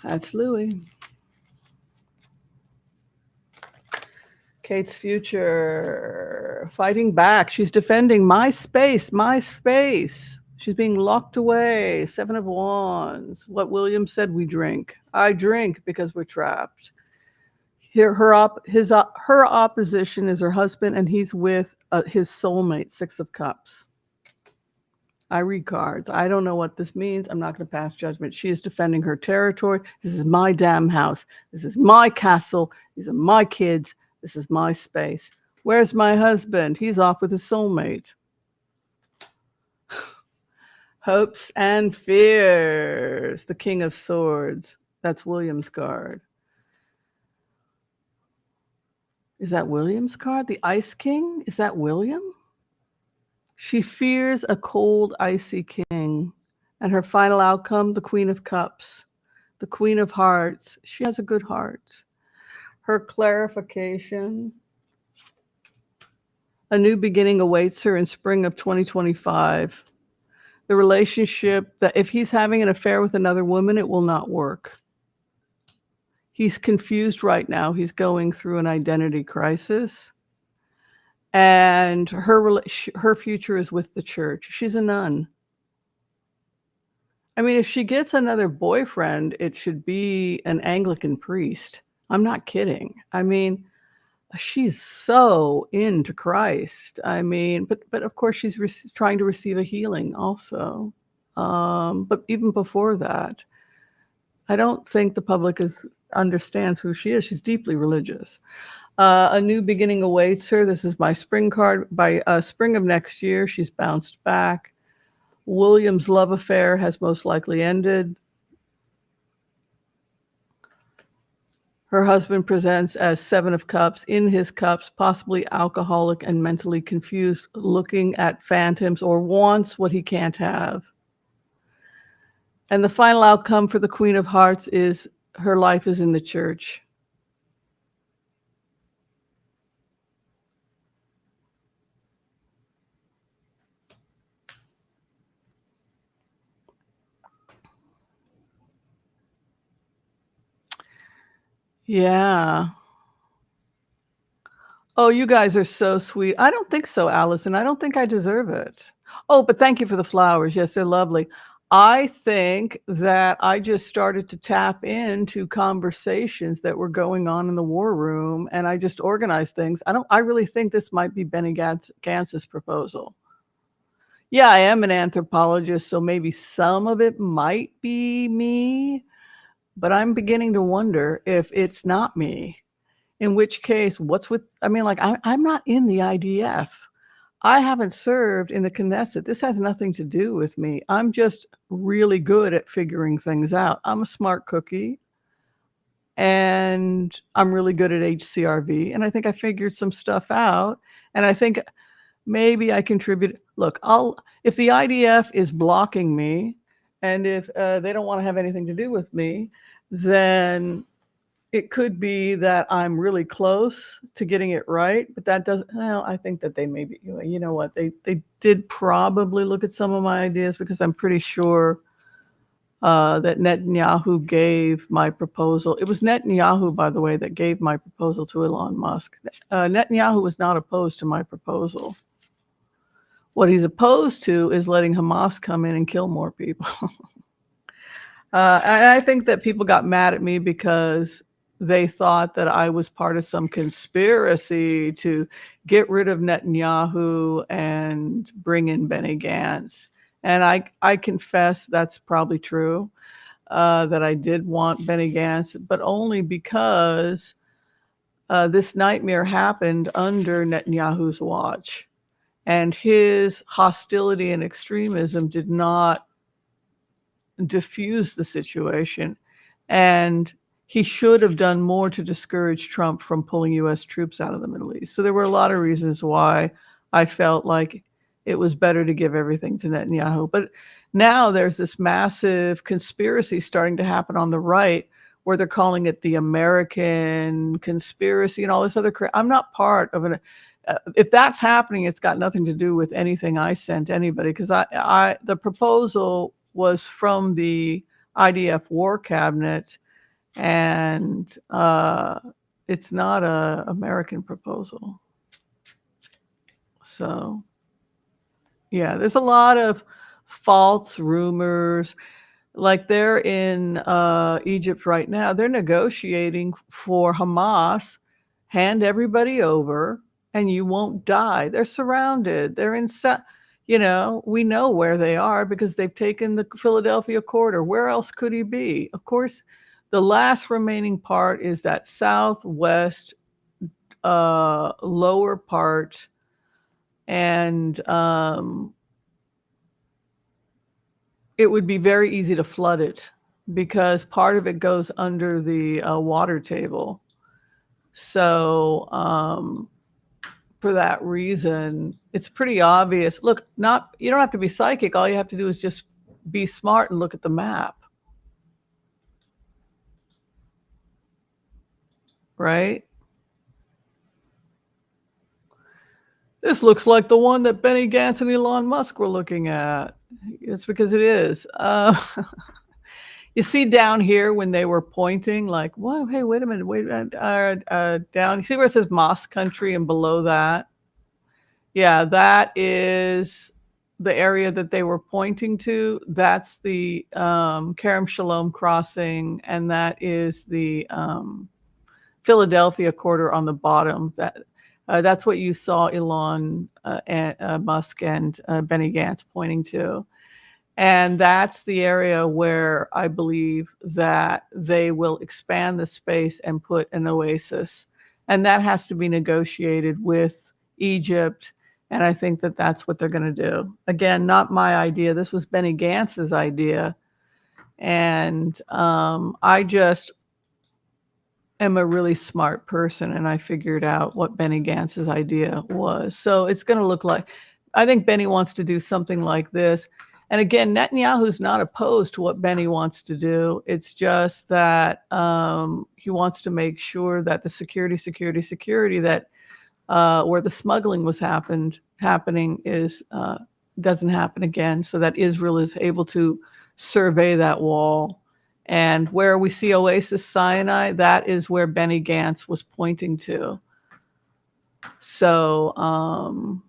That's Louie. Kate's future. Fighting back. She's defending my space, my space. She's being locked away. 7 of Wands. What William said, we drink. I drink because we're trapped. Here, her opposition is her husband, and he's with his soulmate, 6 of Cups. I read cards. I don't know what this means. I'm not going to pass judgment. She is defending her territory. This is my damn house. This is my castle. These are my kids. This is my space. Where's my husband? He's off with his soulmate. Hopes and fears. The King of Swords. That's William's card. Is that William's card? The Ice King? Is that William? She fears a cold, icy king. And her final outcome, the Queen of Cups. The Queen of Hearts. She has a good heart. Her clarification. A new beginning awaits her in spring of 2025. The relationship that if he's having an affair with another woman, it will not work. He's confused right now. He's going through an identity crisis. And her future is with the church. She's a nun. I mean, if she gets another boyfriend, it should be an Anglican priest. I'm not kidding. I mean, she's so into Christ. I mean, but of course she's trying to receive a healing also. But even before that, I don't think the public understands who she is. She's deeply religious. A new beginning awaits her. This is my spring card. By spring of next year, she's bounced back. William's love affair has most likely ended. Her husband presents as 7 of Cups, in his cups, possibly alcoholic and mentally confused, looking at phantoms or wants what he can't have. And the final outcome for the Queen of Hearts is her life is in the church. Yeah. Oh, you guys are so sweet. I don't think so, Allison. I don't think I deserve it. Oh, but thank you for the flowers. Yes, they're lovely. I think that I just started to tap into conversations that were going on in the war room, and I just organized things. I really think this might be Benny Gantz's proposal. Yeah, I am an anthropologist, so maybe some of it might be me, but I'm beginning to wonder if it's not me. In which case, I'm not in the IDF. I haven't served in the Knesset. This has nothing to do with me. I'm just really good at figuring things out. I'm a smart cookie, and I'm really good at HCRV, and I think I figured some stuff out, and I think maybe I contribute. Look, if the IDF is blocking me, and if they don't want to have anything to do with me, then it could be that I'm really close to getting it right, but that doesn't, well, I think that they maybe, you know what, they did probably look at some of my ideas, because I'm pretty sure that Netanyahu gave my proposal. It was Netanyahu, by the way, that gave my proposal to Elon Musk. Netanyahu was not opposed to my proposal. What he's opposed to is letting Hamas come in and kill more people. And I think that people got mad at me because they thought that I was part of some conspiracy to get rid of Netanyahu and bring in Benny Gantz. And I confess that's probably true, that I did want Benny Gantz, but only because this nightmare happened under Netanyahu's watch. And his hostility and extremism did not diffuse the situation. And he should have done more to discourage Trump from pulling U.S. troops out of the Middle East. So there were a lot of reasons why I felt like it was better to give everything to Netanyahu. But now there's this massive conspiracy starting to happen on the right where they're calling it the American conspiracy and all this other crap. I'm not part of it. If that's happening, it's got nothing to do with anything I sent anybody, because the proposal was from the IDF War Cabinet, and it's not an American proposal. So, yeah, there's a lot of false rumors. Like they're in Egypt right now. They're negotiating for Hamas, hand everybody over, and you won't die. They're surrounded. They're in, we know where they are because they've taken the Philadelphia corridor. Where else could he be? Of course, the last remaining part is that southwest lower part, and it would be very easy to flood it because part of it goes under the water table. So for that reason, it's pretty obvious. Look, you don't have to be psychic. All you have to do is just be smart and look at the map. Right? This looks like the one that Benny Gantz and Elon Musk were looking at. It's because it is. You see down here when they were pointing, like, whoa, hey, wait a minute, down. You see where it says Mosque Country, and below that? Yeah, that is the area that they were pointing to. That's the Kerem Shalom crossing, and that is the Philadelphia corridor on the bottom. That's what you saw Elon Musk and Benny Gantz pointing to. And that's the area where I believe that they will expand the space and put an oasis. And that has to be negotiated with Egypt. And I think that that's what they're going to do. Again, not my idea. This was Benny Gantz's idea. And I just am a really smart person, and I figured out what Benny Gantz's idea was. So it's going to look like, I think Benny wants to do something like this. And again, Netanyahu's not opposed to what Benny wants to do. It's just that he wants to make sure that the security that where the smuggling was happening is doesn't happen again, so that Israel is able to survey that wall. And where we see Oasis Sinai, that is where Benny Gantz was pointing to. So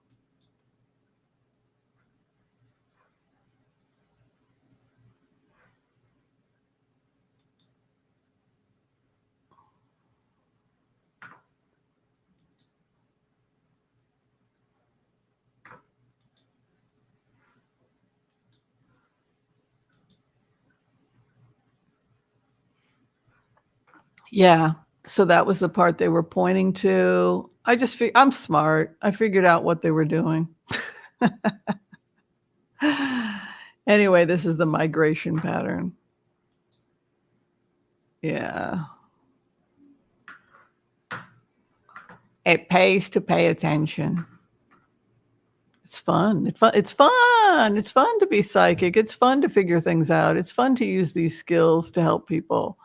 yeah, so that was the part they were pointing to. I'm smart. I figured out what they were doing. Anyway, this is the migration pattern. Yeah. It pays to pay attention. It's fun. It's fun. It's fun to be psychic. It's fun to figure things out. It's fun to use these skills to help people.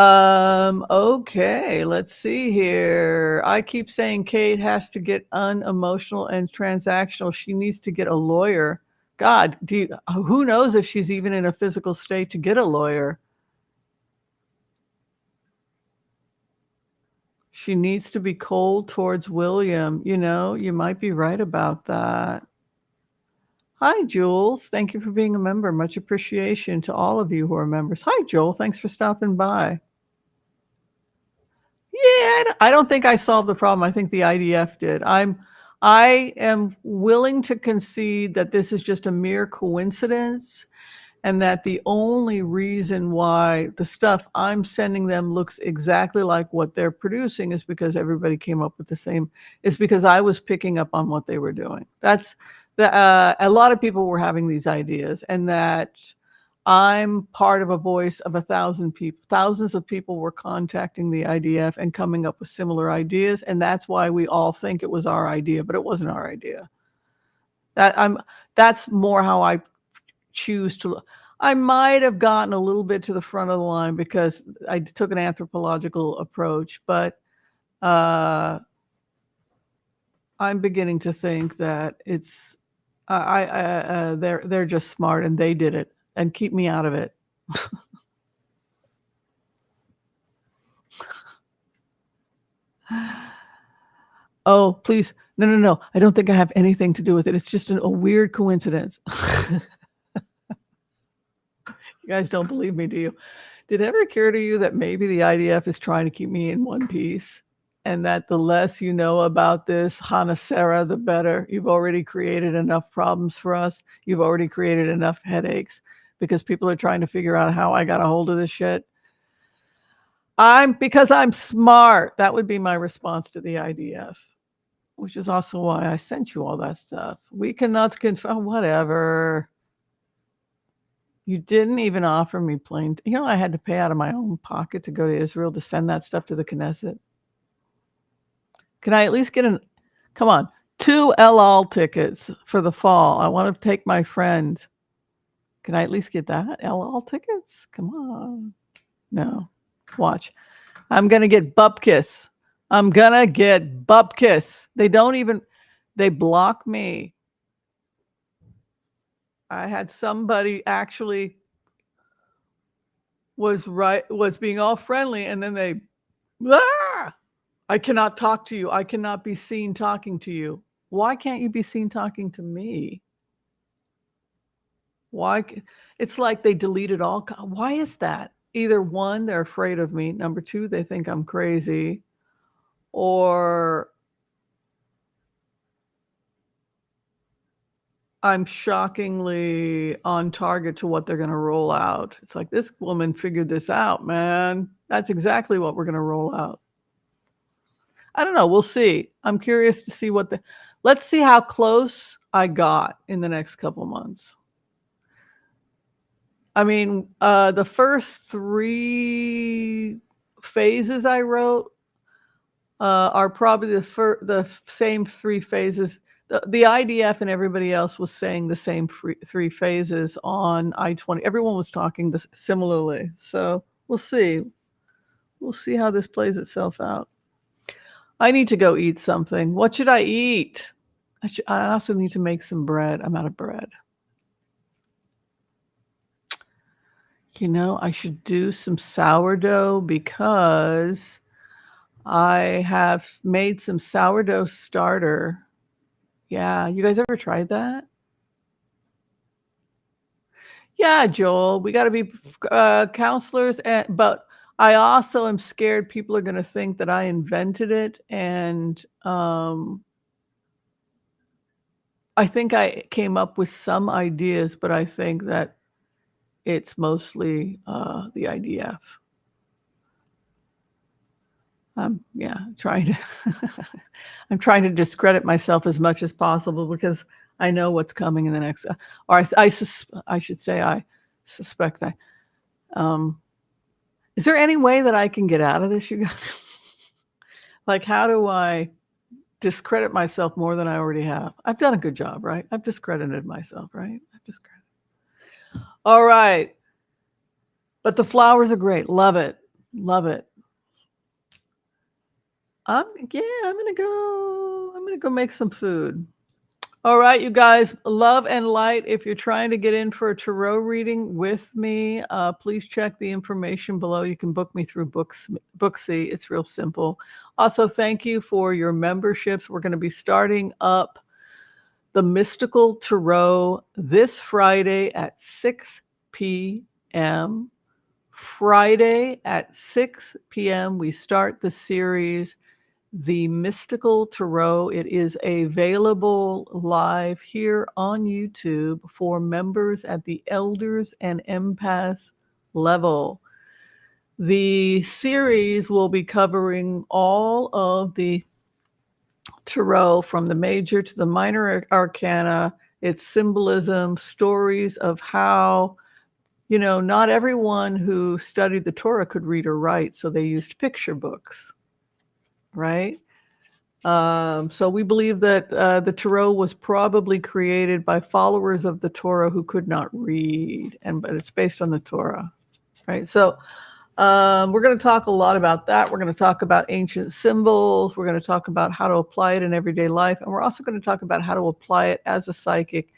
Okay, let's see here. I keep saying Kate has to get unemotional and transactional. She needs to get a lawyer. God, who knows if she's even in a physical state to get a lawyer? She needs to be cold towards William. You might be right about that. Hi, Jules. Thank you for being a member. Much appreciation to all of you who are members. Hi, Joel. Thanks for stopping by. Yeah, I don't think I solved the problem. I think the IDF did. I am willing to concede that this is just a mere coincidence, and that the only reason why the stuff I'm sending them looks exactly like what they're producing is because everybody came up with the same, is because I was picking up on what they were doing. That's a lot of people were having these ideas, and that I'm part of a voice of 1,000 people. Thousands of people were contacting the IDF and coming up with similar ideas, and that's why we all think it was our idea, but it wasn't our idea. That's more how I choose to. I might have gotten a little bit to the front of the line because I took an anthropological approach, but I'm beginning to think that it's they're just smart and they did it, and keep me out of it. Oh, please. No. I don't think I have anything to do with it. It's just a weird coincidence. You guys don't believe me, do you? Did it ever occur to you that maybe the IDF is trying to keep me in one piece? And that the less you know about this Hanasera, the better. You've already created enough problems for us. You've already created enough headaches because people are trying to figure out how I got a hold of this shit. Because I'm smart. That would be my response to the IDF, which is also why I sent you all that stuff. We cannot confirm, whatever. You didn't even offer me plane. I had to pay out of my own pocket to go to Israel to send that stuff to the Knesset. Can I at least get come on, 2 El Al tickets for the fall? I want to take my friend. Can I at least get that? El Al tickets? Come on. No. Watch. I'm going to get Bupkis. They block me. I had somebody actually was being all friendly, and then they, I cannot talk to you. I cannot be seen talking to you. Why can't you be seen talking to me? Why? It's like they deleted all. Why is that? Either one, they're afraid of me. Number two, they think I'm crazy. Or I'm shockingly on target to what they're going to roll out. It's like, this woman figured this out, man. That's exactly what we're going to roll out. I don't know. We'll see. I'm curious to see let's see how close I got in the next couple months. I mean, the first 3 phases I wrote are probably the same 3 phases. The IDF and everybody else was saying the same 3 phases on I-20. Everyone was talking similarly. So we'll see. We'll see how this plays itself out. I need to go eat something. What should I eat? I also need to make some bread. I'm out of bread. I should do some sourdough because I have made some sourdough starter. Yeah, you guys ever tried that? Yeah, Joel, we got to be counselors, but I also am scared people are going to think that I invented it, and I think I came up with some ideas, but I think that it's mostly the IDF. I'm trying to discredit myself as much as possible because I know what's coming in the next, or I should say I suspect that. Is there any way that I can get out of this, you guys? Like, how do I discredit myself more than I already have? I've done a good job, right? I've discredited myself, right? All right. But the flowers are great. Love it. Love it. I'm gonna go make some food. All right, you guys, love and light. If you're trying to get in for a tarot reading with me, please check the information below. You can book me through Booksy. It's real simple. Also, thank you for your memberships. We're going to be starting up the Mystical Tarot this Friday at 6 p.m. Friday at 6 p.m. we start the series, the Mystical Tarot. It is available live here on YouTube for members at the Elders and Empath level. The series will be covering all of the tarot from the major to the minor arcana, its symbolism, stories of how, not everyone who studied the Torah could read or write, so they used picture books, right? So we believe that the Tarot was probably created by followers of the Torah who could not read, but it's based on the Torah, right? So we're going to talk a lot about that. We're going to talk about ancient symbols. We're going to talk about how to apply it in everyday life. And we're also going to talk about how to apply it as a psychic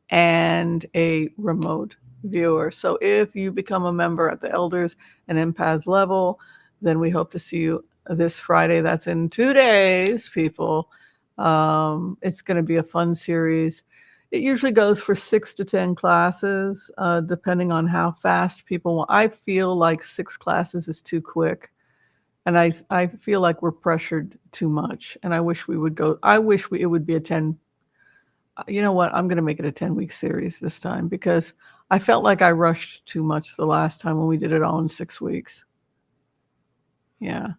and a remote viewer. So if you become a member at the Elders and Empaths level, then we hope to see you this Friday. That's in 2 days, people. It's going to be a fun series. It usually goes for 6 to 10 classes, depending on how fast people want. I feel like 6 classes is too quick. And I feel like we're pressured too much. And I wish it would be a 10. You know what? I'm going to make it a 10-week series this time because I felt like I rushed too much the last time when we did it all in 6 weeks. Yeah.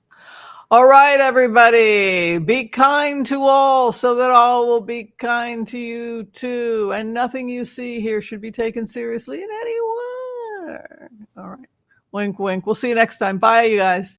All right, everybody, be kind to all so that all will be kind to you too. And nothing you see here should be taken seriously in any way. All right. Wink, wink. We'll see you next time. Bye, you guys.